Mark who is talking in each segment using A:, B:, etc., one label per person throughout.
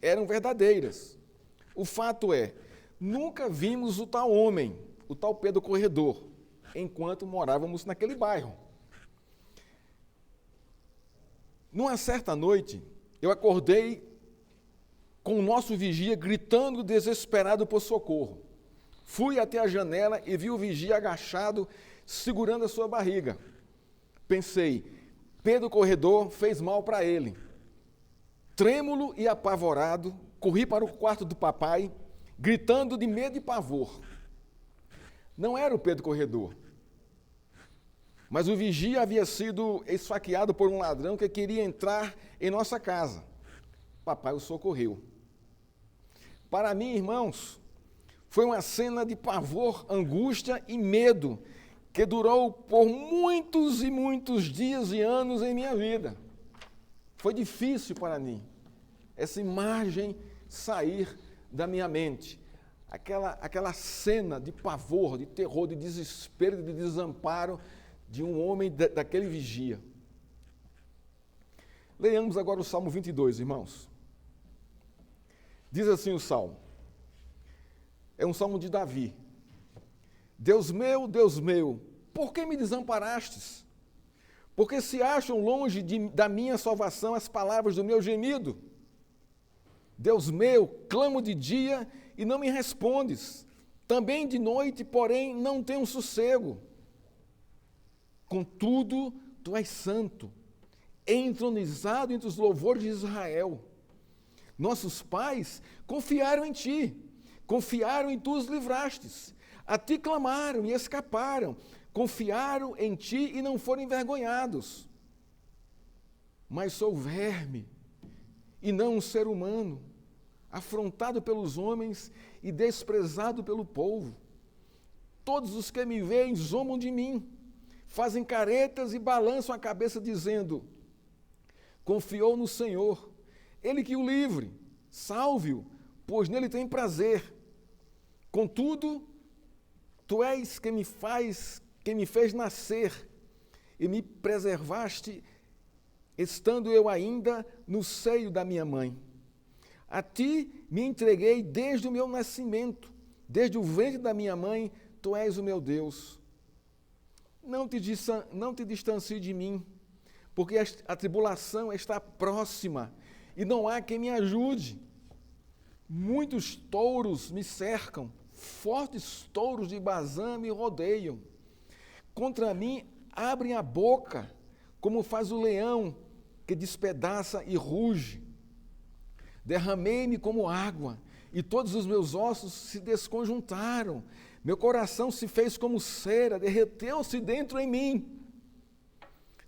A: eram verdadeiras. O fato é, nunca vimos o tal homem, o tal Pedro Corredor, enquanto morávamos naquele bairro. Numa certa noite, eu acordei com o nosso vigia gritando desesperado por socorro. Fui até a janela e vi o vigia agachado, segurando a sua barriga. Pensei, Pedro Corredor fez mal para ele. Trêmulo e apavorado, corri para o quarto do papai, gritando de medo e pavor. Não era o Pedro Corredor, mas o vigia havia sido esfaqueado por um ladrão que queria entrar em nossa casa. Papai o socorreu. Para mim, irmãos, foi uma cena de pavor, angústia e medo que durou por muitos e muitos dias e anos em minha vida. Foi difícil para mim essa imagem sair da minha mente. Aquela cena de pavor, de terror, de desespero, de desamparo de um homem daquele vigia. Leiamos agora o Salmo 22, irmãos. Diz assim o Salmo. É um Salmo de Davi. Deus meu, por que me desamparastes? Porque se acham longe da minha salvação as palavras do meu gemido? Deus meu, clamo de dia e não me respondes. Também de noite, porém, não tenho sossego. Contudo, tu és santo, entronizado entre os louvores de Israel. Nossos pais confiaram em ti, confiaram e tu os livrastes. A ti clamaram e escaparam, confiaram em ti e não foram envergonhados. Mas sou verme e não um ser humano, afrontado pelos homens e desprezado pelo povo. Todos os que me veem zombam de mim, fazem caretas e balançam a cabeça dizendo, confiou no Senhor, Ele que o livre, salve-o, pois nele tem prazer. Contudo, tu és quem me fez nascer e me preservaste, estando eu ainda no seio da minha mãe. A ti me entreguei desde o meu nascimento, desde o ventre da minha mãe, tu és o meu Deus. Não te distancie de mim, porque a tribulação está próxima e não há quem me ajude. Muitos touros me cercam, fortes touros de Bazã me rodeiam. Contra mim abrem a boca, como faz o leão que despedaça e ruge. Derramei-me como água, e todos os meus ossos se desconjuntaram. Meu coração se fez como cera, derreteu-se dentro em mim.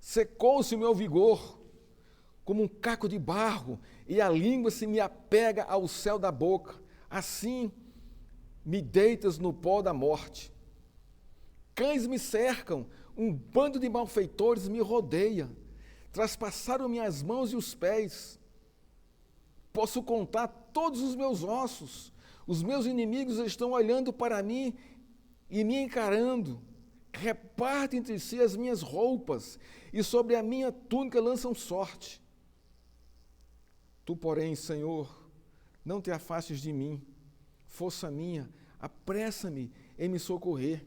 A: Secou-se o meu vigor, como um caco de barro, e a língua se me apega ao céu da boca. Assim me deitas no pó da morte. Cães me cercam, um bando de malfeitores me rodeia. Traspassaram minhas mãos e os pés. Posso contar todos os meus ossos. Os meus inimigos estão olhando para mim e me encarando. Repartem entre si as minhas roupas e sobre a minha túnica lançam sorte. Tu, porém, Senhor, não te afastes de mim. Força minha, apressa-me em me socorrer.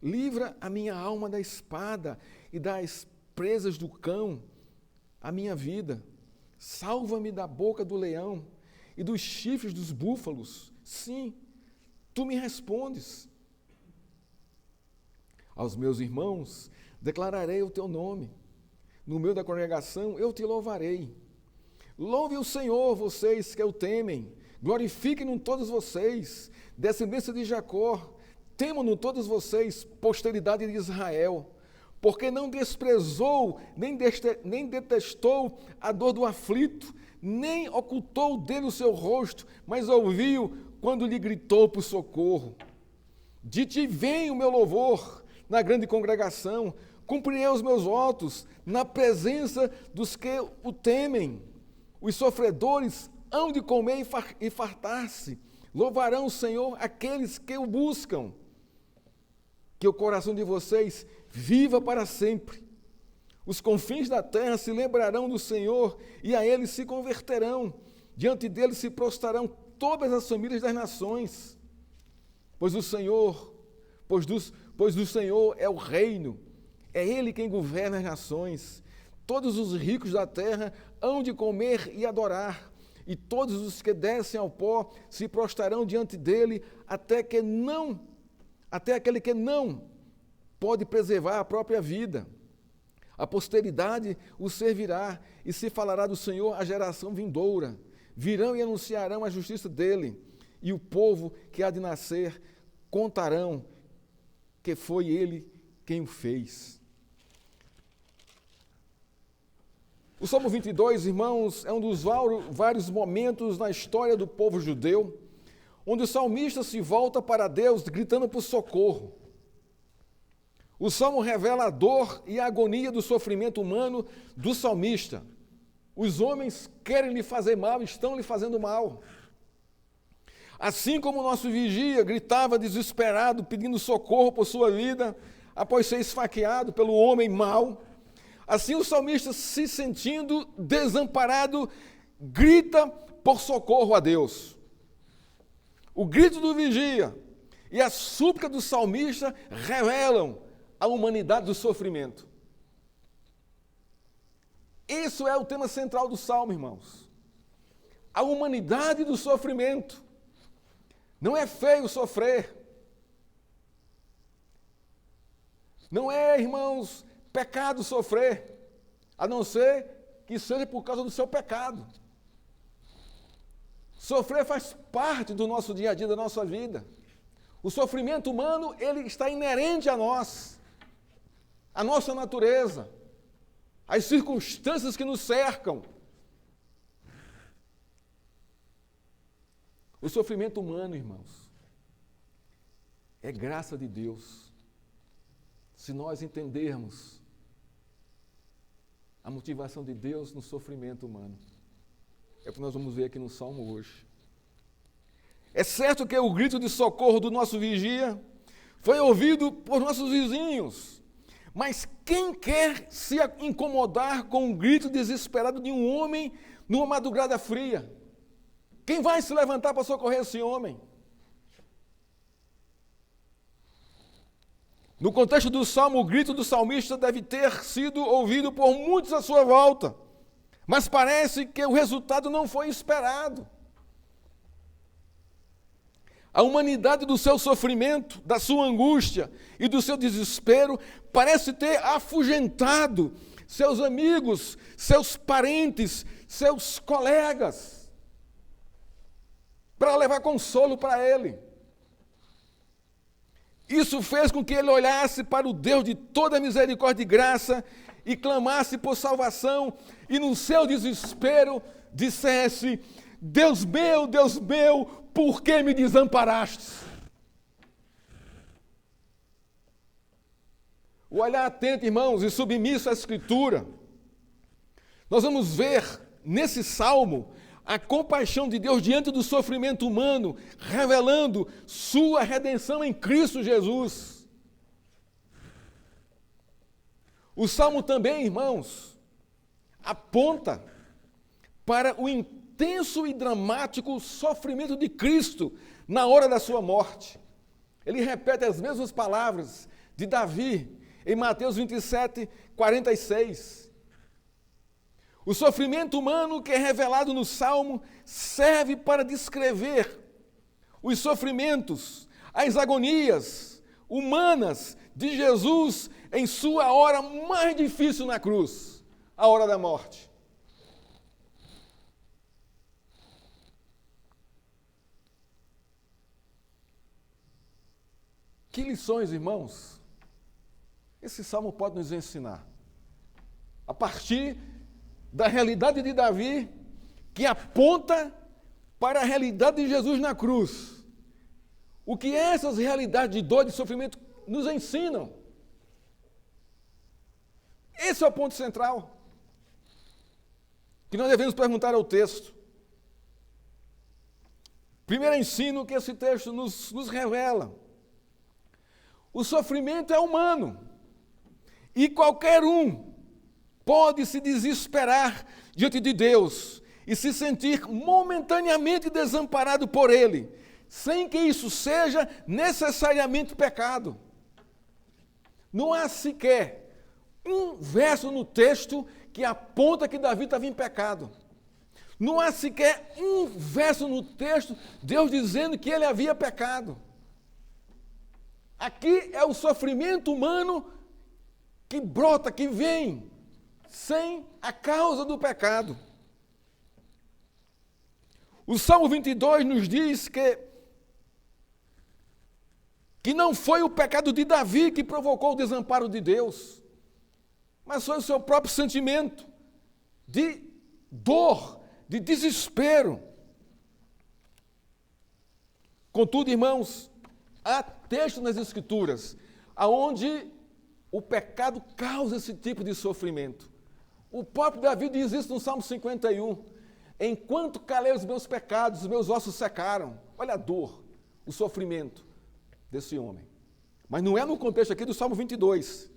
A: Livra a minha alma da espada e das presas do cão, a minha vida. Salva-me da boca do leão e dos chifres dos búfalos. Sim, tu me respondes. Aos meus irmãos declararei o teu nome. No meio da congregação eu te louvarei. Louve o Senhor, vocês que o temem. Glorifiquem-no todos vocês, descendência de Jacó. Temam-no todos vocês, posteridade de Israel. Porque não desprezou, nem detestou a dor do aflito, nem ocultou dele o seu rosto, mas ouviu quando lhe gritou por socorro. De ti vem o meu louvor na grande congregação, cumprirei os meus votos na presença dos que o temem. Os sofredores hão de comer e fartar-se, louvarão o Senhor aqueles que o buscam. Que o coração de vocês viva para sempre. Os confins da terra se lembrarão do Senhor e a ele se converterão. diante dele se prostrarão todas as famílias das nações, pois do Senhor é o reino, é ele quem governa as nações. Todos os ricos da terra hão de comer e adorar, e todos os que descem ao pó se prostrarão diante dele, até aquele que não pode preservar a própria vida. A posteridade o servirá, e se falará do Senhor à geração vindoura. Virão e anunciarão a justiça dele, e o povo que há de nascer contarão que foi ele quem o fez. O Salmo 22, irmãos, é um dos vários momentos na história do povo judeu, onde o salmista se volta para Deus gritando por socorro. O Salmo revela a dor e a agonia do sofrimento humano do salmista. Os homens querem lhe fazer mal, estão lhe fazendo mal. Assim como o nosso vigia gritava desesperado, pedindo socorro por sua vida, após ser esfaqueado pelo homem mau, assim o salmista, se sentindo desamparado, grita por socorro a Deus. O grito do vigia e a súplica do salmista revelam a humanidade do sofrimento. Isso é o tema central do Salmo, irmãos. A humanidade do sofrimento. Não é feio sofrer. Não é, irmãos, pecado sofrer, a não ser que seja por causa do seu pecado. Sofrer faz parte do nosso dia a dia, da nossa vida. O sofrimento humano, ele está inerente a nós, à nossa natureza, às circunstâncias que nos cercam. O sofrimento humano, irmãos, é graça de Deus. Se nós entendermos a motivação de Deus no sofrimento humano, é o que nós vamos ver aqui no Salmo hoje. É certo que o grito de socorro do nosso vigia foi ouvido por nossos vizinhos, mas quem quer se incomodar com o grito desesperado de um homem numa madrugada fria? Quem vai se levantar para socorrer esse homem? No contexto do Salmo, o grito do salmista deve ter sido ouvido por muitos à sua volta, mas parece que o resultado não foi esperado. A humanidade do seu sofrimento, da sua angústia e do seu desespero parece ter afugentado seus amigos, seus parentes, seus colegas, para levar consolo para ele. Isso fez com que ele olhasse para o Deus de toda misericórdia e graça e clamasse por salvação e no seu desespero dissesse: Deus meu, por que me desamparaste? O olhar atento, irmãos, e submisso à Escritura, nós vamos ver nesse salmo a compaixão de Deus diante do sofrimento humano, revelando sua redenção em Cristo Jesus. O salmo também, irmãos, aponta para o intenso e dramático sofrimento de Cristo na hora da sua morte. Ele repete as mesmas palavras de Davi em Mateus 27, 46. O sofrimento humano que é revelado no Salmo serve para descrever os sofrimentos, as agonias humanas de Jesus em sua hora mais difícil na cruz, a hora da morte. Que lições, irmãos, esse salmo pode nos ensinar? A partir da realidade de Davi, que aponta para a realidade de Jesus na cruz. O que essas realidades de dor e de sofrimento nos ensinam? Esse é o ponto central que nós devemos perguntar ao texto. Primeiro ensino que esse texto nos revela: o sofrimento é humano e qualquer um pode se desesperar diante de Deus e se sentir momentaneamente desamparado por Ele, sem que isso seja necessariamente pecado. Não há sequer um verso no texto que aponta que Davi estava em pecado. Não há sequer um verso no texto, Deus dizendo que ele havia pecado. Aqui é o sofrimento humano que brota, que vem, sem a causa do pecado. O Salmo 22 nos diz que não foi o pecado de Davi que provocou o desamparo de Deus, mas foi o seu próprio sentimento de dor, de desespero. Contudo, irmãos, há textos nas Escrituras onde o pecado causa esse tipo de sofrimento. O próprio Davi diz isso no Salmo 51. Enquanto calei os meus pecados, os meus ossos secaram. Olha a dor, o sofrimento desse homem. Mas não é no contexto aqui do Salmo 22.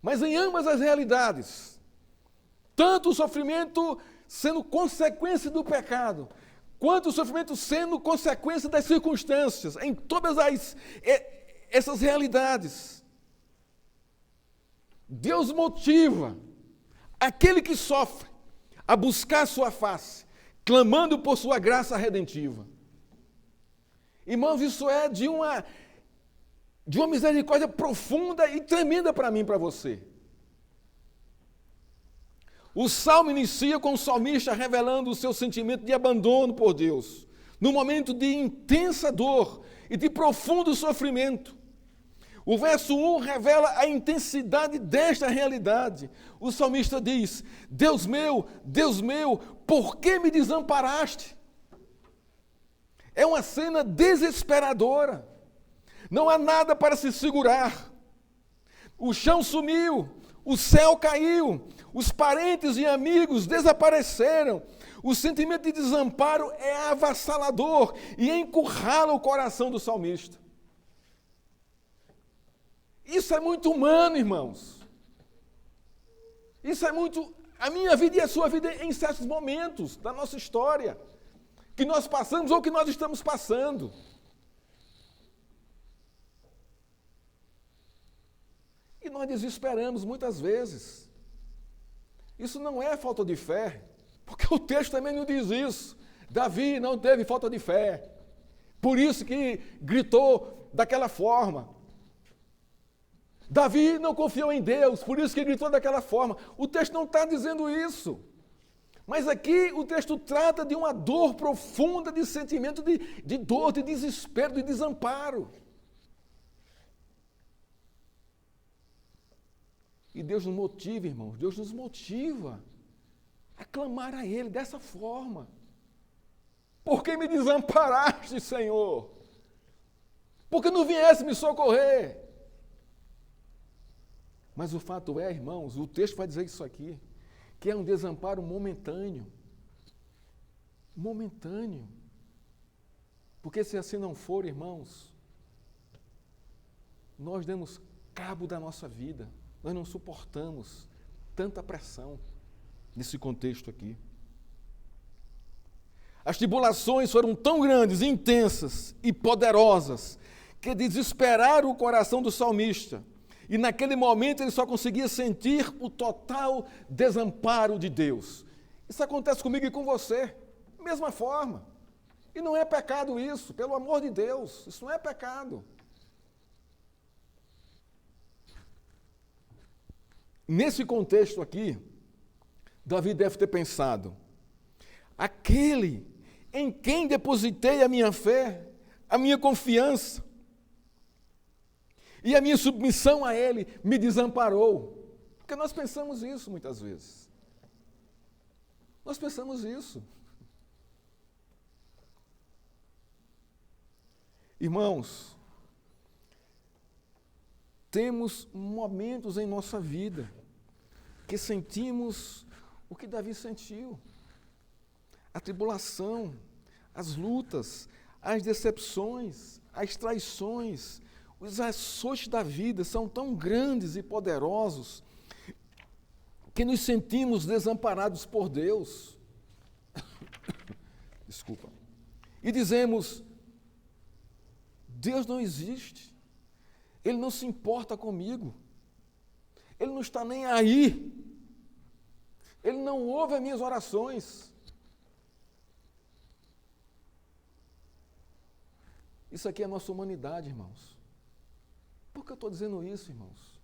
A: Mas em ambas as realidades, tanto o sofrimento sendo consequência do pecado, quanto o sofrimento sendo consequência das circunstâncias, em todas essas realidades, Deus motiva aquele que sofre a buscar sua face, clamando por sua graça redentiva. Irmãos, isso é de uma misericórdia profunda e tremenda para mim e para você. O salmo inicia com o salmista revelando o seu sentimento de abandono por Deus, num momento de intensa dor e de profundo sofrimento. O verso 1 revela a intensidade desta realidade. O salmista diz: Deus meu, por que me desamparaste? É uma cena desesperadora. Não há nada para se segurar. O chão sumiu, o céu caiu, os parentes e amigos desapareceram. O sentimento de desamparo é avassalador e encurrala o coração do salmista. Isso é muito humano, irmãos. Isso é muito... A minha vida e a sua vida em certos momentos da nossa história, que nós passamos ou que nós estamos passando. E nós desesperamos muitas vezes. Isso não é falta de fé, porque o texto também não diz isso. Davi não teve falta de fé, por isso que gritou daquela forma. Davi não confiou em Deus, por isso que gritou daquela forma. O texto não está dizendo isso. Mas aqui o texto trata de uma dor profunda, de sentimento de dor, de desespero, de desamparo. E Deus nos motiva, irmãos, Deus nos motiva a clamar a Ele dessa forma. Por que me desamparaste, Senhor? Por que não viesse me socorrer? Mas o fato é, irmãos, o texto vai dizer isso aqui, que é um desamparo momentâneo. Momentâneo. Porque se assim não for, irmãos, nós damos cabo da nossa vida. Nós não suportamos tanta pressão nesse contexto aqui. As tribulações foram tão grandes, intensas e poderosas que desesperaram o coração do salmista. E naquele momento ele só conseguia sentir o total desamparo de Deus. Isso acontece comigo e com você, mesma forma. E não é pecado isso, pelo amor de Deus, isso não é pecado. Nesse contexto aqui, Davi deve ter pensado: aquele em quem depositei a minha fé, a minha confiança e a minha submissão a Ele me desamparou. Porque nós pensamos isso muitas vezes. Nós pensamos isso. Irmãos, temos momentos em nossa vida que sentimos o que Davi sentiu. A tribulação, as lutas, as decepções, as traições, os açoites da vida são tão grandes e poderosos que nos sentimos desamparados por Deus. Desculpa. E dizemos, Deus não existe. Ele não se importa comigo. Ele não está nem aí. Ele não ouve as minhas orações. Isso aqui é a nossa humanidade, irmãos. Por que eu estou dizendo isso, irmãos?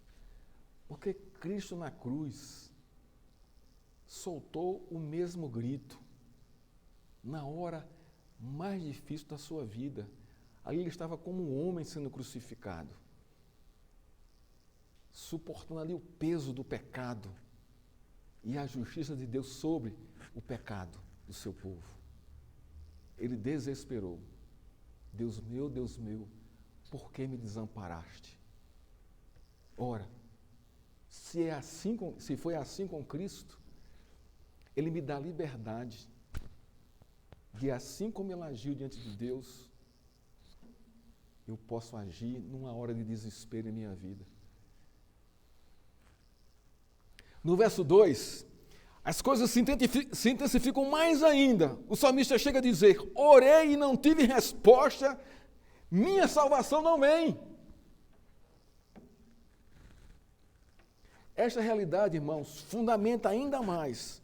A: Porque Cristo na cruz soltou o mesmo grito na hora mais difícil da sua vida. Ali ele estava como um homem sendo crucificado, suportando ali o peso do pecado e a justiça de Deus sobre o pecado do seu povo. Ele desesperou. Deus meu, por que me desamparaste? Ora, se foi assim com Cristo, Ele me dá liberdade de, assim como Ele agiu diante de Deus, eu posso agir numa hora de desespero em minha vida. No verso 2, as coisas se intensificam mais ainda. O salmista chega a dizer, orei e não tive resposta, minha salvação não vem. Esta realidade, irmãos, fundamenta ainda mais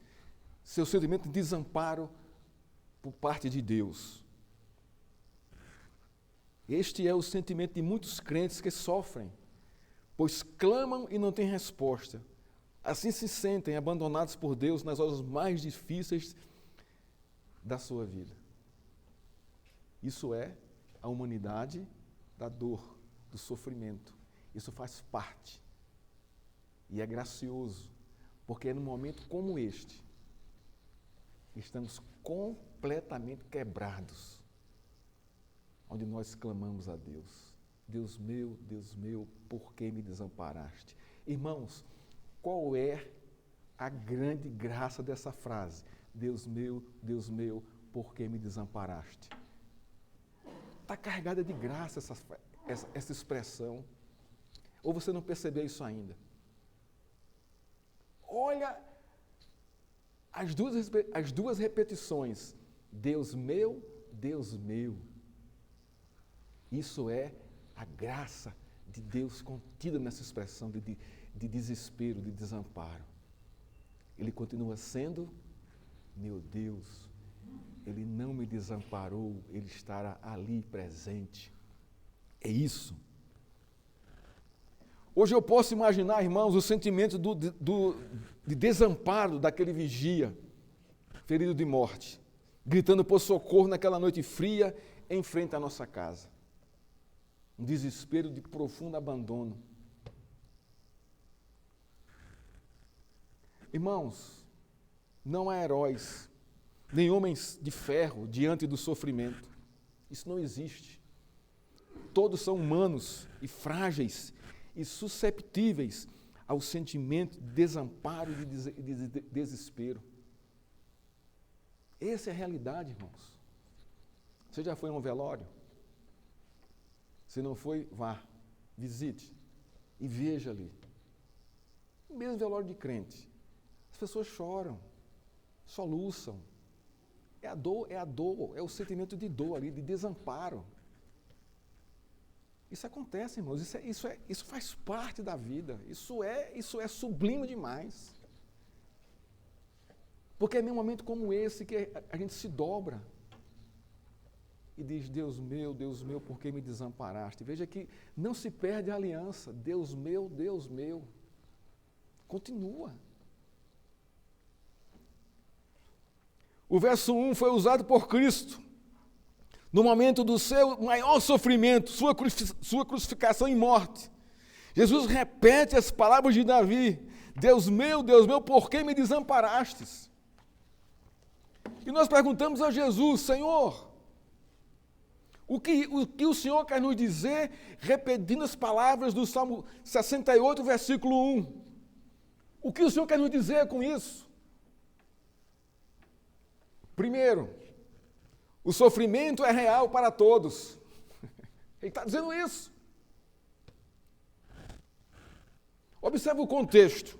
A: seu sentimento de desamparo por parte de Deus. Este é o sentimento de muitos crentes que sofrem, pois clamam e não têm resposta. Assim se sentem abandonados por Deus nas horas mais difíceis da sua vida. Isso é a humanidade da dor, do sofrimento. Isso faz parte. E é gracioso, porque é num momento como este, estamos completamente quebrados, onde nós clamamos a Deus. Deus meu, por que me desamparaste? Irmãos, qual é a grande graça dessa frase? Deus meu, por que me desamparaste? Está carregada de graça essa expressão. Ou você não percebeu isso ainda? Olha as duas repetições. Deus meu. Isso é a graça de Deus contida nessa expressão de desespero, de desamparo. Ele continua sendo meu Deus. Ele não me desamparou, Ele estará ali presente. É isso. Hoje eu posso imaginar, irmãos, o sentimento de desamparo daquele vigia, ferido de morte, gritando por socorro naquela noite fria em frente à nossa casa. Um desespero de profundo abandono. Irmãos, não há heróis, nem homens de ferro diante do sofrimento. Isso não existe. Todos são humanos e frágeis e susceptíveis ao sentimento de desamparo e de desespero. Essa é a realidade, irmãos. Você já foi a um velório? Se não foi, vá, visite e veja ali. Mesmo velório de crente, as pessoas choram, soluçam. É a dor, é o sentimento de dor ali, de desamparo. Isso acontece, irmãos, isso faz parte da vida, isso é sublime demais. Porque é num momento como esse que a gente se dobra e diz, Deus meu, por que me desamparaste? Veja que não se perde a aliança, Deus meu, continua. O verso 1 foi usado por Cristo no momento do seu maior sofrimento, sua crucificação e morte. Jesus repete as palavras de Davi, Deus meu, por que me desamparastes? E nós perguntamos a Jesus, Senhor, o que o Senhor quer nos dizer, repetindo as palavras do Salmo 68, versículo 1? O que o Senhor quer nos dizer com isso? Primeiro, o sofrimento é real para todos. Ele está dizendo isso. Observe o contexto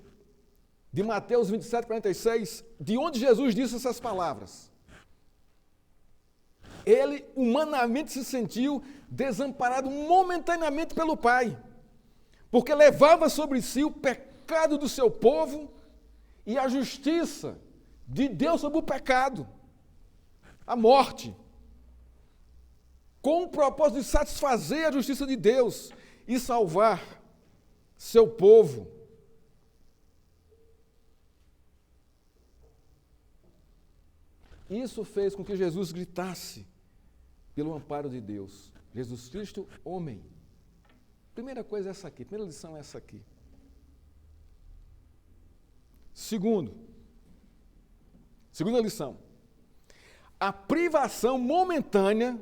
A: de Mateus 27, 46, de onde Jesus disse essas palavras. ele humanamente se sentiu desamparado momentaneamente pelo Pai, porque levava sobre si o pecado do seu povo e a justiça de Deus sobre o pecado, a morte, com o propósito de satisfazer a justiça de Deus e salvar seu povo. Isso fez com que Jesus gritasse pelo amparo de Deus. Jesus Cristo, homem. Primeira coisa é essa aqui, primeira lição é essa aqui. Segunda lição. A privação momentânea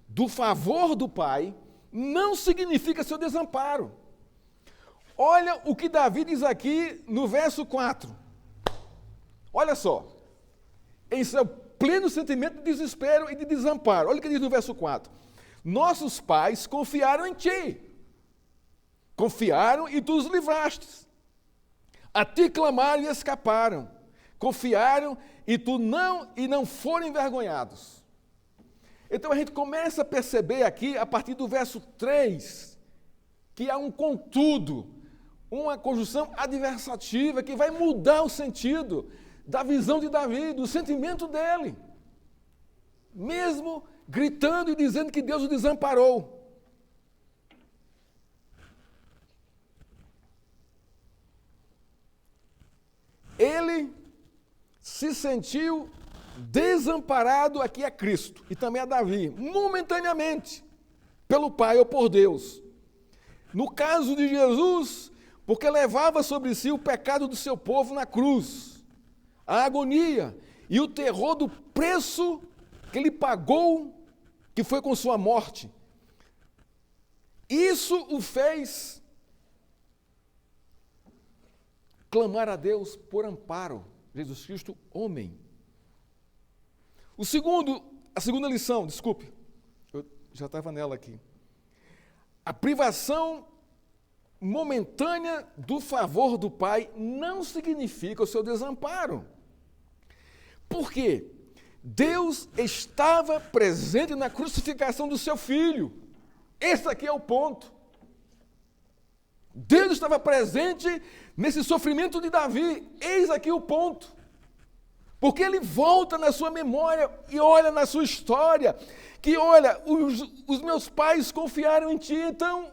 A: do favor do Pai não significa seu desamparo. Olha o que Davi diz aqui no verso 4. Olha só. Em seu pleno sentimento de desespero e de desamparo. Olha o que diz no verso 4. Nossos pais confiaram em ti. Confiaram e tu os livrastes. A ti clamaram e escaparam. Confiaram e não foram envergonhados. Então a gente começa a perceber aqui, a partir do verso 3, que há um contudo, uma conjunção adversativa que vai mudar o sentido da visão de Davi, do sentimento dele. Mesmo gritando e dizendo que Deus o desamparou. Ele se sentiu desamparado aqui a Cristo e também a Davi, momentaneamente, pelo Pai ou por Deus. No caso de Jesus, porque levava sobre si o pecado do seu povo na cruz, a agonia e o terror do preço que ele pagou, que foi com sua morte. Isso o fez clamar a Deus por amparo. Jesus Cristo, homem. A segunda lição, desculpe, eu já estava nela aqui. A privação momentânea do favor do Pai não significa o seu desamparo. Por quê? Deus estava presente na crucificação do seu filho. Esse aqui é o ponto. Deus estava presente nesse sofrimento de Davi. Eis aqui o ponto. Porque ele volta na sua memória e olha na sua história, que olha, os meus pais confiaram em ti, então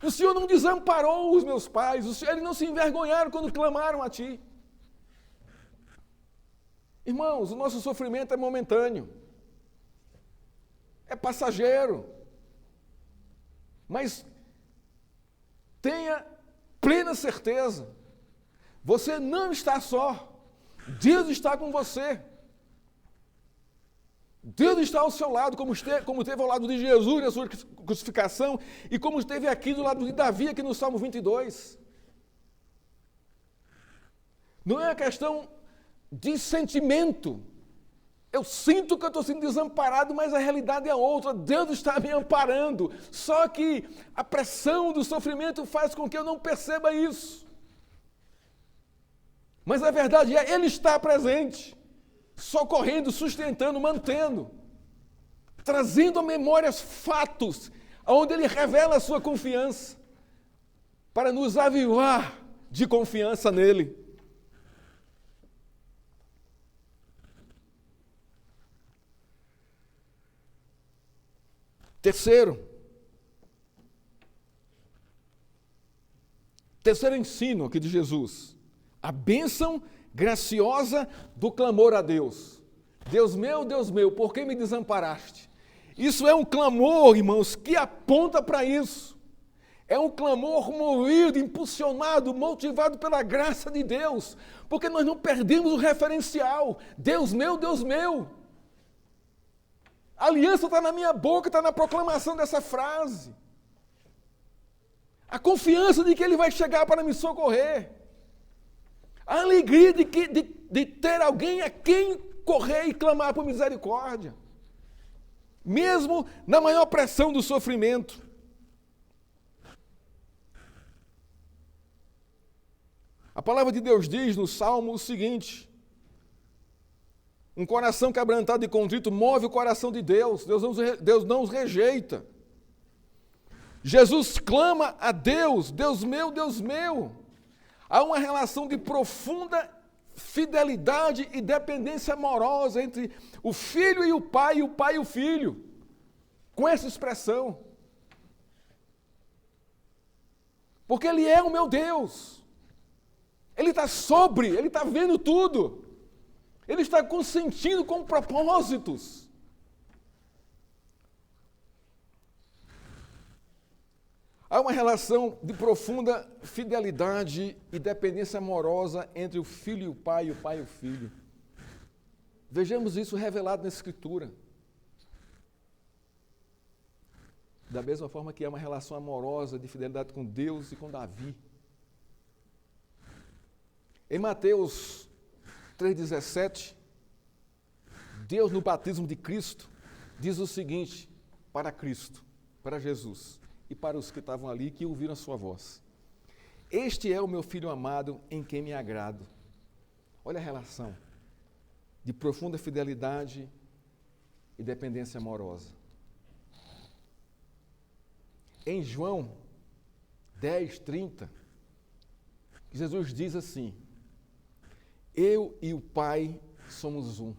A: o Senhor não desamparou os meus pais, eles não se envergonharam quando clamaram a ti. Irmãos, o nosso sofrimento é momentâneo, é passageiro, mas tenha plena certeza, você não está só. Deus está com você. Deus está ao seu lado, como esteve ao lado de Jesus na sua crucificação e como esteve aqui do lado de Davi, aqui no Salmo 22. Não é uma questão de sentimento. Eu sinto que eu estou sendo desamparado, mas a realidade é outra. Deus está me amparando. Só que a pressão do sofrimento faz com que eu não perceba isso. Mas a verdade é, Ele está presente, socorrendo, sustentando, mantendo, trazendo à memória fatos, onde Ele revela a sua confiança, para nos avivar de confiança nele. Terceiro ensino aqui de Jesus. A bênção graciosa do clamor a Deus. Deus meu, por que me desamparaste? Isso é um clamor, irmãos, que aponta para isso. É um clamor movido, impulsionado, motivado pela graça de Deus, porque nós não perdemos o referencial. Deus meu, Deus meu. A aliança está na minha boca, está na proclamação dessa frase. A confiança de que Ele vai chegar para me socorrer. A alegria de ter alguém a quem correr e clamar por misericórdia. Mesmo na maior pressão do sofrimento. A palavra de Deus diz no Salmo o seguinte: Um coração quebrantado e contrito move o coração de Deus. Deus não os rejeita. Jesus clama a Deus, Deus meu, Deus meu. Há uma relação de profunda fidelidade e dependência amorosa entre o filho e o pai e o filho. Com essa expressão. Porque Ele é o meu Deus. Ele está sobre, Ele está vendo tudo. Ele está consentindo com propósitos. Há uma relação de profunda fidelidade e dependência amorosa entre o filho e o pai e o filho. Vejamos isso revelado na Escritura. Da mesma forma que há uma relação amorosa de fidelidade com Deus e com Davi. Em Mateus 3,17, Deus no batismo de Cristo diz o seguinte para Cristo, para Jesus e para os que estavam ali que ouviram a sua voz. Este é o meu filho amado em quem me agrado. Olha a relação de profunda fidelidade e dependência amorosa. Em João 10:30, Jesus diz assim: eu e o Pai somos um.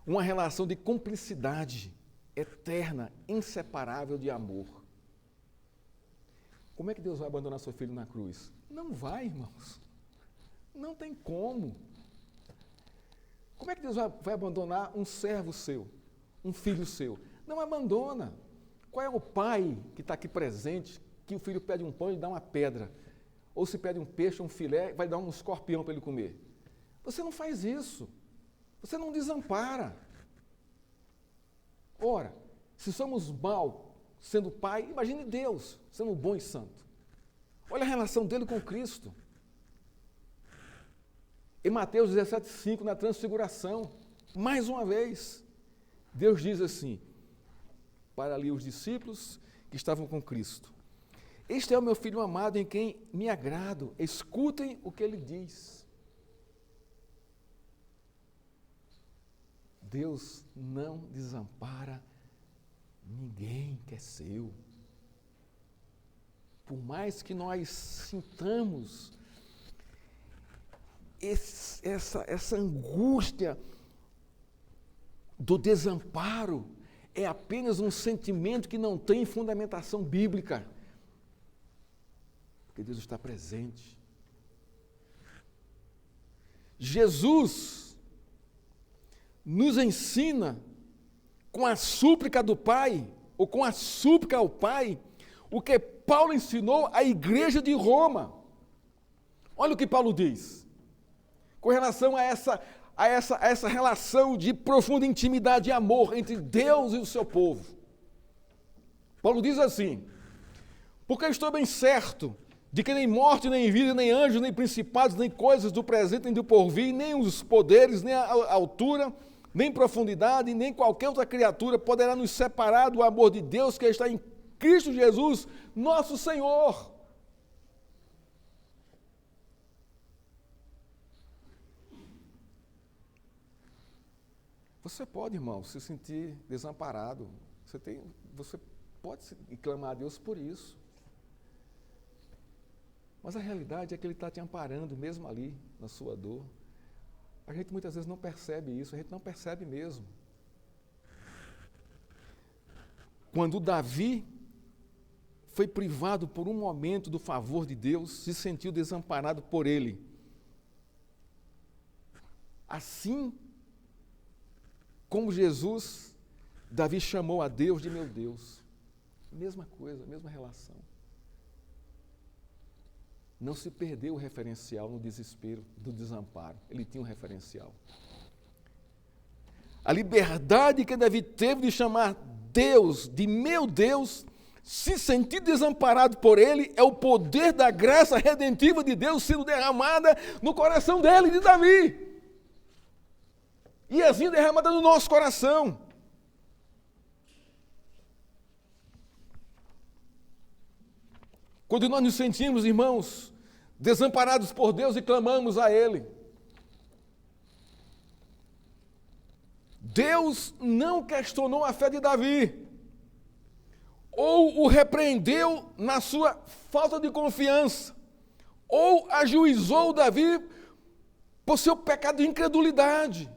A: Uma relação de cumplicidade eterna, inseparável de amor. Como é que Deus vai abandonar seu filho na cruz? Não vai, irmãos. Não tem como. Como é que Deus vai abandonar um servo seu, um filho seu? Não abandona. Qual é o pai que está aqui presente, que o filho pede um pão e dá uma pedra? Ou se pede um peixe, um filé, vai dar um escorpião para ele comer? Você não faz isso. Você não desampara. Ora, se somos mal sendo pai, imagine Deus sendo bom e santo. Olha a relação dele com Cristo. Em Mateus 17:5, na transfiguração, mais uma vez, Deus diz assim, para ali os discípulos que estavam com Cristo: este é o meu filho amado em quem me agrado, escutem o que ele diz. Deus não desampara ninguém que é seu. Por mais que nós sintamos essa angústia do desamparo, é apenas um sentimento que não tem fundamentação bíblica. Porque Deus está presente. Jesus nos ensina, com a súplica do Pai, ou com a súplica ao Pai, o que Paulo ensinou à igreja de Roma. Olha o que Paulo diz, com relação a essa relação de profunda intimidade e amor entre Deus e o seu povo. Paulo diz assim: porque estou bem certo de que nem morte, nem vida, nem anjos, nem principados, nem coisas do presente, nem do porvir, nem os poderes, nem a altura, nem profundidade, nem qualquer outra criatura poderá nos separar do amor de Deus que está em Cristo Jesus, nosso Senhor. Você pode, irmão, se sentir desamparado. Você pode clamar a Deus por isso. Mas a realidade é que Ele está te amparando mesmo ali, na sua dor. A gente muitas vezes não percebe isso, a gente não percebe mesmo. Quando Davi foi privado por um momento do favor de Deus, se sentiu desamparado por Ele. Assim como Jesus, Davi chamou a Deus de meu Deus. Mesma coisa, mesma relação. Não se perdeu o referencial no desespero, do desamparo. Ele tinha um referencial. A liberdade que Davi teve de chamar Deus de meu Deus, se sentir desamparado por Ele, é o poder da graça redentiva de Deus sendo derramada no coração dele, de Davi. E assim derramada no nosso coração. Quando nós nos sentimos, irmãos, desamparados por Deus e clamamos a Ele, Deus não questionou a fé de Davi, ou o repreendeu na sua falta de confiança, ou ajuizou Davi por seu pecado de incredulidade.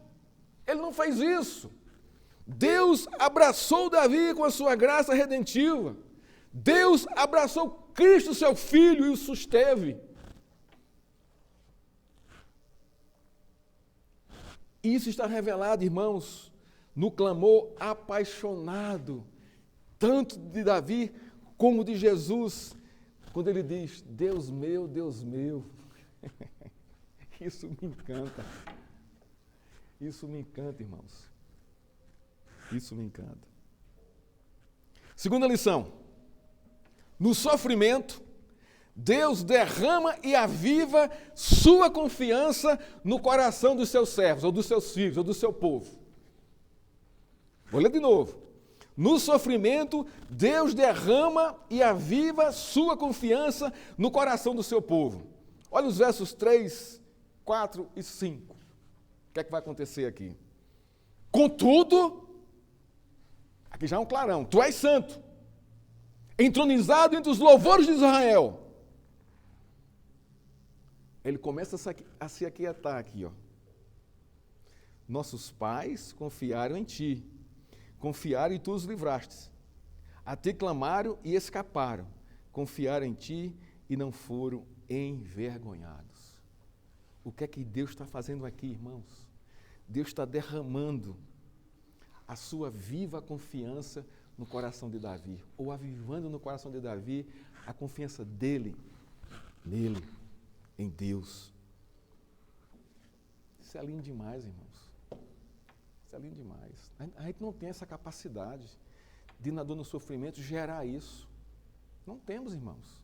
A: Ele não fez isso. Deus abraçou Davi com a sua graça redentiva. Deus abraçou Cristo, seu Filho, e o susteve. Isso está revelado, irmãos, no clamor apaixonado, tanto de Davi como de Jesus, quando ele diz: Deus meu, Deus meu. Isso me encanta. Isso me encanta, irmãos. Isso me encanta. Segunda lição. No sofrimento, Deus derrama e aviva sua confiança no coração dos seus servos, ou dos seus filhos, ou do seu povo. Vou ler de novo. No sofrimento, Deus derrama e aviva sua confiança no coração do seu povo. Olha os versos 3, 4 e 5. O que é que vai acontecer aqui? Contudo, aqui já é um clarão, tu és santo, entronizado entre os louvores de Israel. Ele começa a se aquietar aqui, ó. Nossos pais confiaram em ti, confiaram e tu os livrastes. A ti clamaram e escaparam, confiaram em ti e não foram envergonhados. O que é que Deus está fazendo aqui, irmãos? Deus está derramando a sua viva confiança no coração de Davi, ou avivando no coração de Davi a confiança dele, nele, em Deus. Isso é lindo demais, irmãos. Isso é lindo demais. A gente não tem essa capacidade de, na dor, no sofrimento, gerar isso. Não temos, irmãos.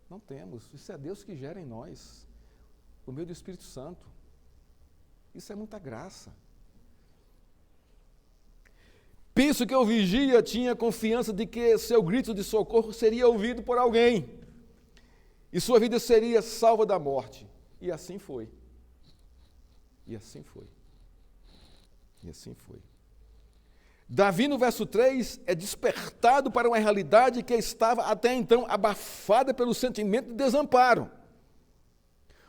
A: Não temos. Isso é Deus que gera em nós, por meio do Espírito Santo. Isso é muita graça. Penso que o vigia tinha confiança de que seu grito de socorro seria ouvido por alguém e sua vida seria salva da morte. E assim foi. E assim foi. E assim foi. Davi, no verso 3, é despertado para uma realidade que estava até então abafada pelo sentimento de desamparo.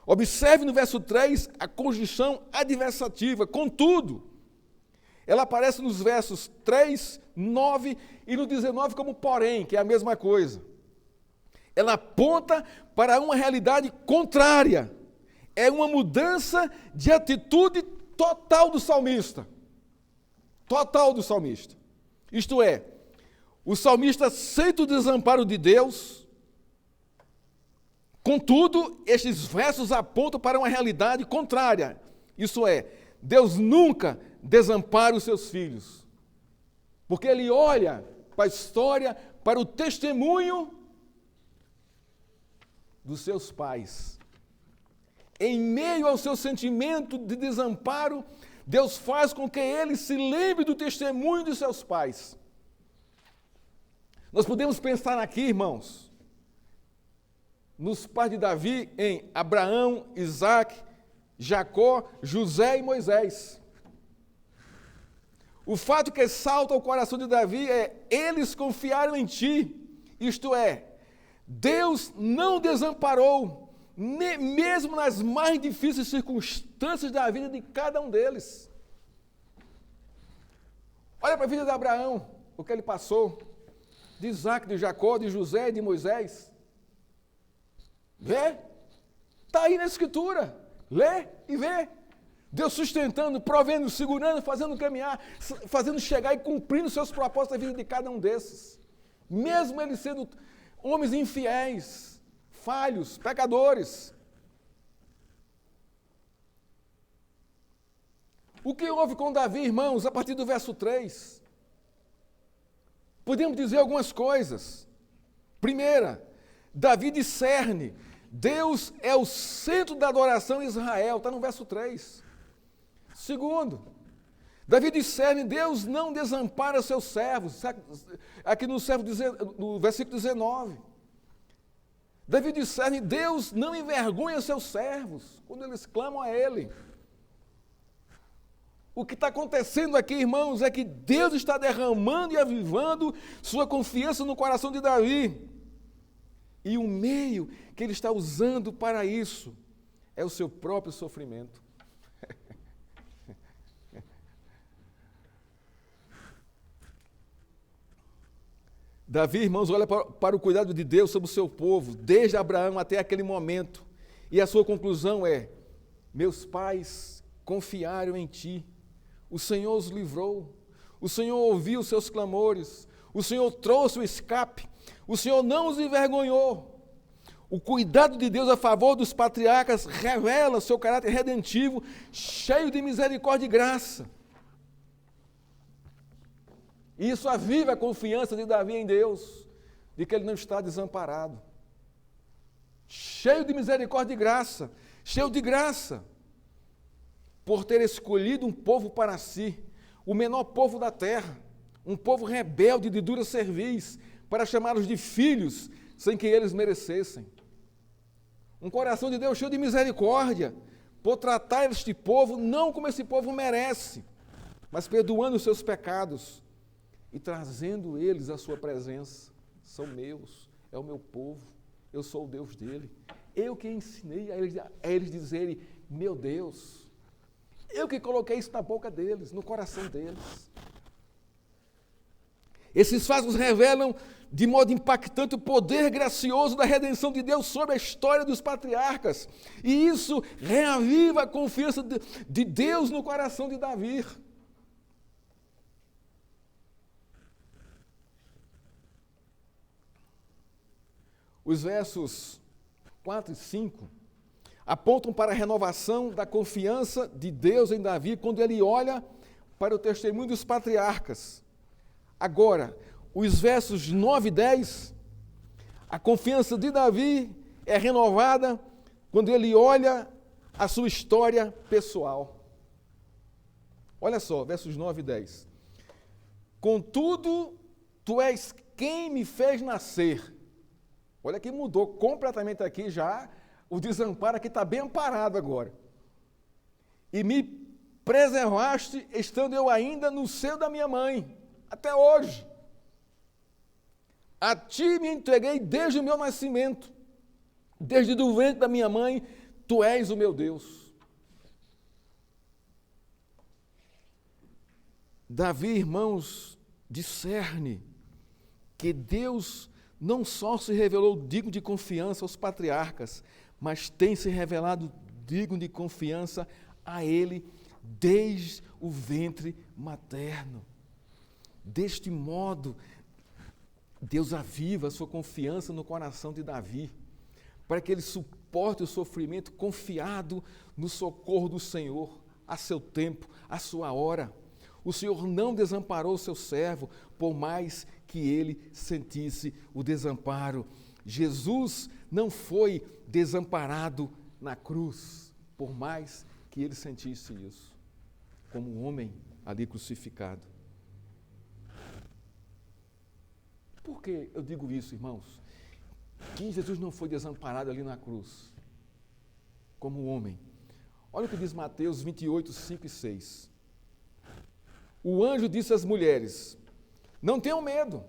A: Observe no verso 3 a conjunção adversativa, contudo. Ela aparece nos versos 3, 9 e no 19 como porém, que é a mesma coisa. Ela aponta para uma realidade contrária. É uma mudança de atitude total do salmista. Total do salmista. Isto é, o salmista sente o desamparo de Deus. Contudo, estes versos apontam para uma realidade contrária. Isso é, Deus nunca desampara os seus filhos. Porque ele olha para a história, para o testemunho dos seus pais. Em meio ao seu sentimento de desamparo, Deus faz com que ele se lembre do testemunho de seus pais. Nós podemos pensar aqui, irmãos, nos pais de Davi, em Abraão, Isaac, Jacó, José e Moisés. O fato que salta ao coração de Davi é: eles confiaram em ti, isto é, Deus não desamparou, mesmo nas mais difíceis circunstâncias da vida de cada um deles. Olha para a vida de Abraão, o que ele passou, de Isaac, de Jacó, de José, de Moisés. Vê? Está aí na Escritura. Lê e vê. Deus sustentando, provendo, segurando, fazendo caminhar, fazendo chegar e cumprindo seus propósitos na vida de cada um desses. Mesmo eles sendo homens infiéis, falhos, pecadores. O que houve com Davi, irmãos, a partir do verso 3? Podemos dizer algumas coisas. Primeira, Davi discerne. Deus é o centro da adoração em Israel, está no verso 3. Segundo, Davi discerne, Deus não desampara seus servos, aqui no versículo 19. Davi discerne, Deus não envergonha seus servos, quando eles clamam a Ele. O que está acontecendo aqui, irmãos, é que Deus está derramando e avivando sua confiança no coração de Davi. E o meio que ele está usando para isso é o seu próprio sofrimento. Davi, irmãos, olha para o cuidado de Deus sobre o seu povo, desde Abraão até aquele momento. E a sua conclusão é: meus pais confiaram em ti, o Senhor os livrou, o Senhor ouviu os seus clamores, o Senhor trouxe o escape, o Senhor não os envergonhou. O cuidado de Deus a favor dos patriarcas revela seu caráter redentivo, cheio de misericórdia e graça. E isso aviva a confiança de Davi em Deus, de que ele não está desamparado. Cheio de misericórdia e graça, cheio de graça, por ter escolhido um povo para si, o menor povo da terra, um povo rebelde de dura cerviz, para chamá-los de filhos, sem que eles merecessem. Um coração de Deus cheio de misericórdia, por tratar este povo não como esse povo merece, mas perdoando os seus pecados e trazendo eles à sua presença. São meus, é o meu povo, eu sou o Deus dele. Eu que ensinei a eles dizerem, meu Deus. Eu que coloquei isso na boca deles, no coração deles. Esses fatos revelam de modo impactante o poder gracioso da redenção de Deus sobre a história dos patriarcas. E isso reaviva a confiança de Deus no coração de Davi. Os versos 4 e 5 apontam para a renovação da confiança de Deus em Davi quando ele olha para o testemunho dos patriarcas. Agora, os versos 9 e 10, a confiança de Davi é renovada quando ele olha a sua história pessoal. Olha só, versos 9 e 10. Contudo, tu és quem me fez nascer. Olha que mudou completamente aqui já, o desamparo aqui está bem amparado agora. E me preservaste, estando eu ainda no seio da minha mãe, até hoje. A ti me entreguei desde o meu nascimento, desde o ventre da minha mãe, tu és o meu Deus. Davi, irmãos, discerne que Deus não só se revelou digno de confiança aos patriarcas, mas tem se revelado digno de confiança a ele desde o ventre materno. Deste modo, Deus aviva a sua confiança no coração de Davi, para que ele suporte o sofrimento confiado no socorro do Senhor, a seu tempo, a sua hora. O Senhor não desamparou o seu servo, por mais que ele sentisse o desamparo. Jesus não foi desamparado na cruz, por mais que ele sentisse isso, como um homem ali crucificado. Por que eu digo isso, irmãos? Que Jesus não foi desamparado ali na cruz, como homem. Olha o que diz Mateus 28, 5 e 6. O anjo disse às mulheres, não tenham medo,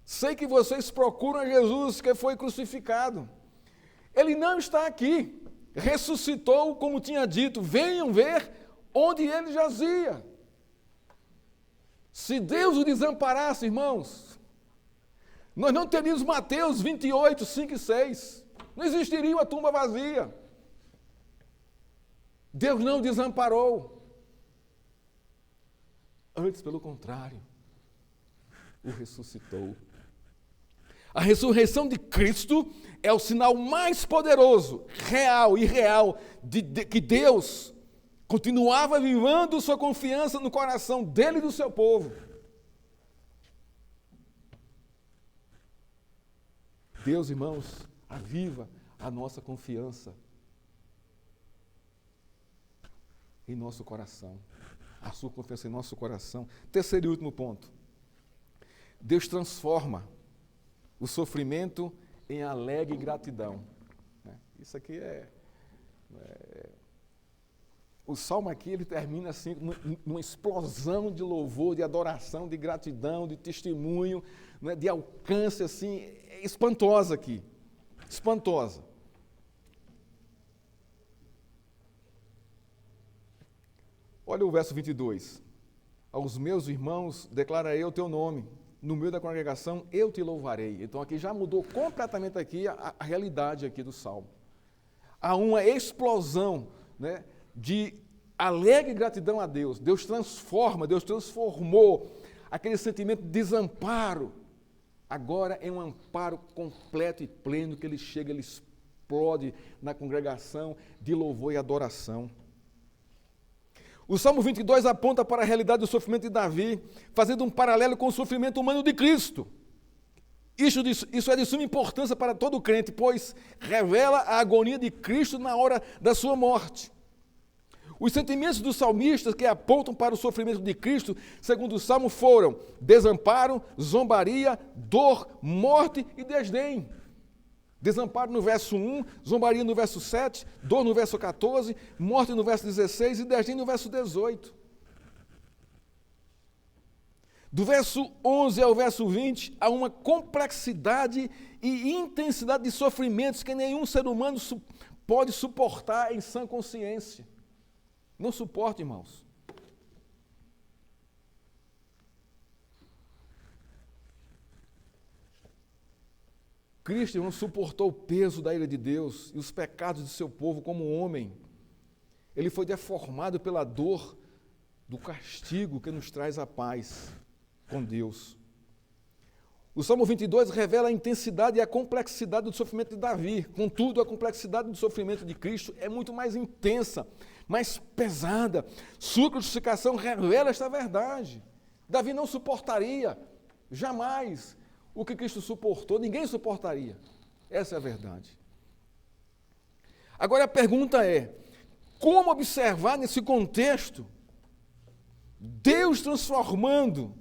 A: sei que vocês procuram a Jesus que foi crucificado. Ele não está aqui, ressuscitou como tinha dito, venham ver onde ele jazia. Se Deus o desamparasse, irmãos, nós não teríamos Mateus 28, 5 e 6, não existiria uma tumba vazia. Deus não o desamparou. Antes, pelo contrário, o ressuscitou. A ressurreição de Cristo é o sinal mais poderoso, real e real, de que Deus continuava vivendo sua confiança no coração dele e do seu povo. Deus, irmãos, aviva a nossa confiança em nosso coração, a sua confiança em nosso coração. Terceiro e último ponto. Deus transforma o sofrimento em alegre gratidão. Isso aqui O salmo aqui, ele termina assim, numa explosão de louvor, de adoração, de gratidão, de testemunho, né, de alcance, assim, espantosa aqui. Espantosa. Olha o verso 22. Aos meus irmãos declararei o teu nome, no meio da congregação eu te louvarei. Então aqui já mudou completamente aqui a realidade aqui do salmo. Há uma explosão, né, de alegre gratidão a Deus. Deus transformou aquele sentimento de desamparo. Agora é um amparo completo e pleno que ele chega, ele explode na congregação de louvor e adoração. O Salmo 22 aponta para a realidade do sofrimento de Davi, fazendo um paralelo com o sofrimento humano de Cristo. Isso é de suma importância para todo crente, pois revela a agonia de Cristo na hora da sua morte. Os sentimentos dos salmistas que apontam para o sofrimento de Cristo, segundo o Salmo, foram desamparo, zombaria, dor, morte e desdém. Desamparo no verso 1, zombaria no verso 7, dor no verso 14, morte no verso 16 e desdém no verso 18. Do verso 11 ao verso 20, há uma complexidade e intensidade de sofrimentos que nenhum ser humano pode suportar em sã consciência. Não suporta, irmãos. Cristo não suportou o peso da ira de Deus e os pecados de seu povo como homem. Ele foi deformado pela dor do castigo que nos traz a paz com Deus. O Salmo 22 revela a intensidade e a complexidade do sofrimento de Davi. Contudo, a complexidade do sofrimento de Cristo é muito mais intensa, mais pesada. Sua crucificação revela esta verdade. Davi não suportaria, jamais, o que Cristo suportou. Ninguém suportaria. Essa é a verdade. Agora a pergunta é, como observar nesse contexto Deus transformando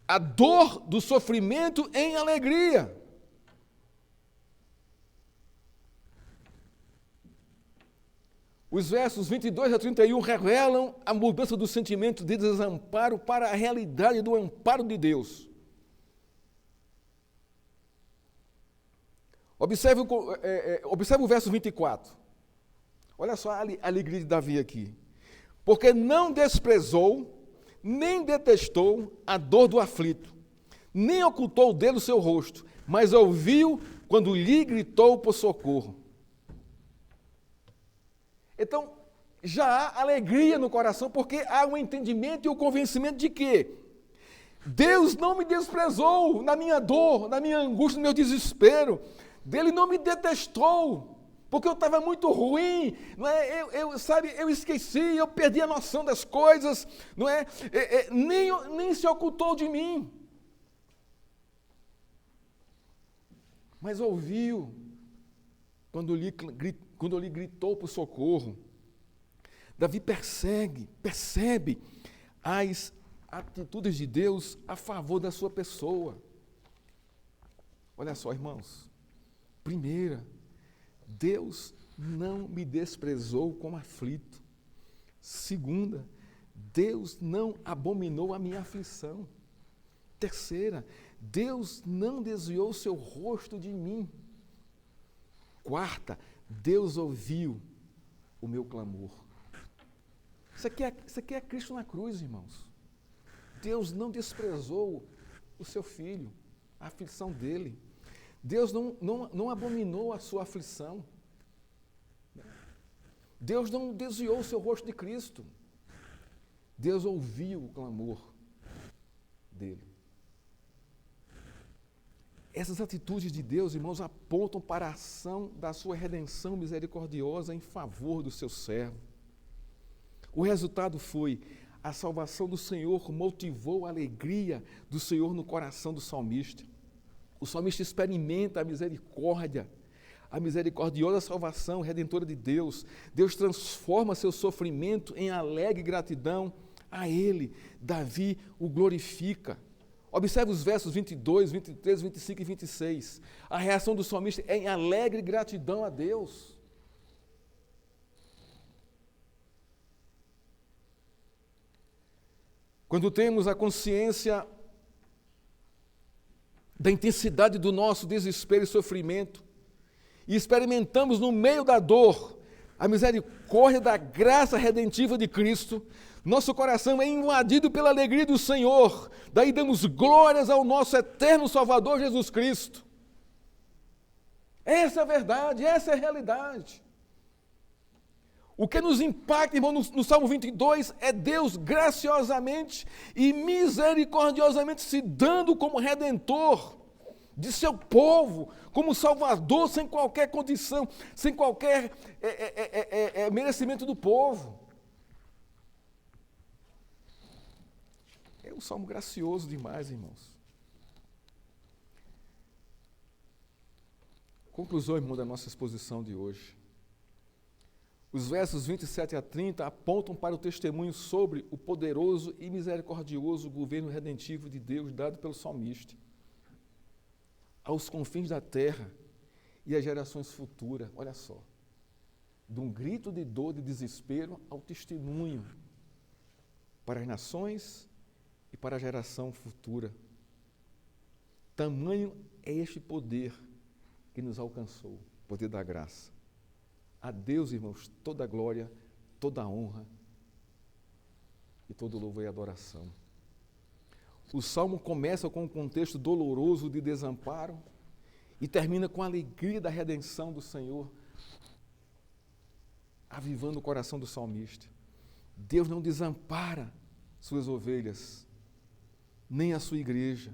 A: a dor do sofrimento em alegria? Os versos 22 a 31 revelam a mudança do sentimento de desamparo para a realidade do amparo de Deus. Observe o verso 24. Olha só a alegria de Davi aqui. Porque não desprezou, nem detestou a dor do aflito, nem ocultou dele o seu rosto, mas ouviu quando lhe gritou por socorro. Então, já há alegria no coração, porque há um entendimento e o convencimento de que Deus não me desprezou na minha dor, na minha angústia, no meu desespero. Ele não me detestou, porque eu estava muito ruim, não é? Eu esqueci, eu perdi a noção das coisas, não é? Nem se ocultou de mim. Mas ouviu quando lhe gritou por socorro. Davi percebe as atitudes de Deus a favor da sua pessoa. Olha só, irmãos. Primeira, Deus não me desprezou como aflito. Segunda, Deus não abominou a minha aflição. Terceira, Deus não desviou seu rosto de mim. Quarta, Deus ouviu o meu clamor. Isso aqui é Cristo na cruz, irmãos. Deus não desprezou o seu filho, a aflição dele. Deus não abominou a sua aflição. Deus não desviou o seu rosto de Cristo. Deus ouviu o clamor dele. Essas atitudes de Deus, irmãos, apontam para a ação da sua redenção misericordiosa em favor do seu servo. O resultado foi a salvação do Senhor motivou a alegria do Senhor no coração do salmista. O salmista experimenta a misericordiosa salvação redentora de Deus. Deus transforma seu sofrimento em alegre gratidão a Ele. Davi o glorifica. Observe os versos 22, 23, 25 e 26. A reação do salmista é em alegre gratidão a Deus. Quando temos a consciência da intensidade do nosso desespero e sofrimento, e experimentamos no meio da dor a misericórdia da graça redentiva de Cristo, nosso coração é invadido pela alegria do Senhor, daí damos glórias ao nosso eterno Salvador Jesus Cristo. Essa é a verdade, essa é a realidade. O que nos impacta, irmão, no Salmo 22, é Deus graciosamente e misericordiosamente se dando como redentor de seu povo, como salvador, sem qualquer condição, sem qualquer merecimento do povo. É um salmo gracioso demais, irmãos. Conclusão, irmão, da nossa exposição de hoje. Os versos 27 a 30 apontam para o testemunho sobre o poderoso e misericordioso governo redentivo de Deus dado pelo salmista aos confins da terra e às gerações futuras. Olha só, de um grito de dor, de desespero, ao testemunho para as nações e para a geração futura. Tamanho é este poder que nos alcançou, o poder da graça. A Deus, irmãos, toda a glória, toda a honra e todo louvor e adoração. O Salmo começa com um contexto doloroso de desamparo e termina com a alegria da redenção do Senhor, avivando o coração do salmista. Deus não desampara suas ovelhas, nem a sua igreja.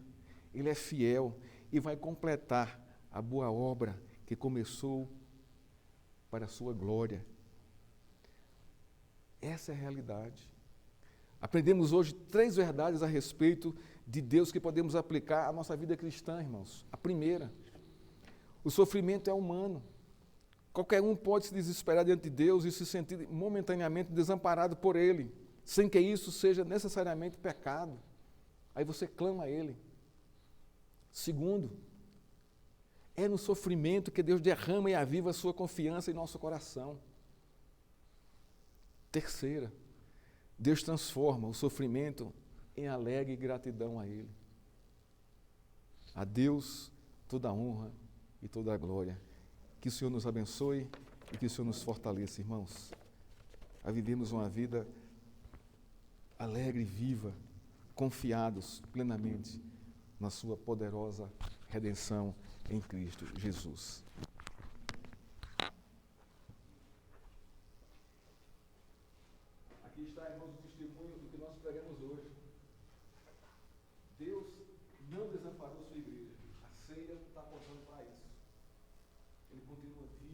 A: Ele é fiel e vai completar a boa obra que começou para a sua glória. Essa é a realidade. Aprendemos hoje 3 verdades a respeito de Deus que podemos aplicar à nossa vida cristã, irmãos. A primeira, o sofrimento é humano. Qualquer um pode se desesperar diante de Deus e se sentir momentaneamente desamparado por Ele, sem que isso seja necessariamente pecado. Aí você clama a Ele. Segundo, é no sofrimento que Deus derrama e aviva a sua confiança em nosso coração. Terceira, Deus transforma o sofrimento em alegre gratidão a Ele. A Deus toda a honra e toda a glória. Que o Senhor nos abençoe e que o Senhor nos fortaleça, irmãos, a vivermos uma vida alegre e viva, confiados plenamente na sua poderosa redenção em Cristo Jesus. Aqui está, irmãos, o testemunho do que nós pregamos hoje. Deus não desamparou sua igreja. A ceia está apontando para isso.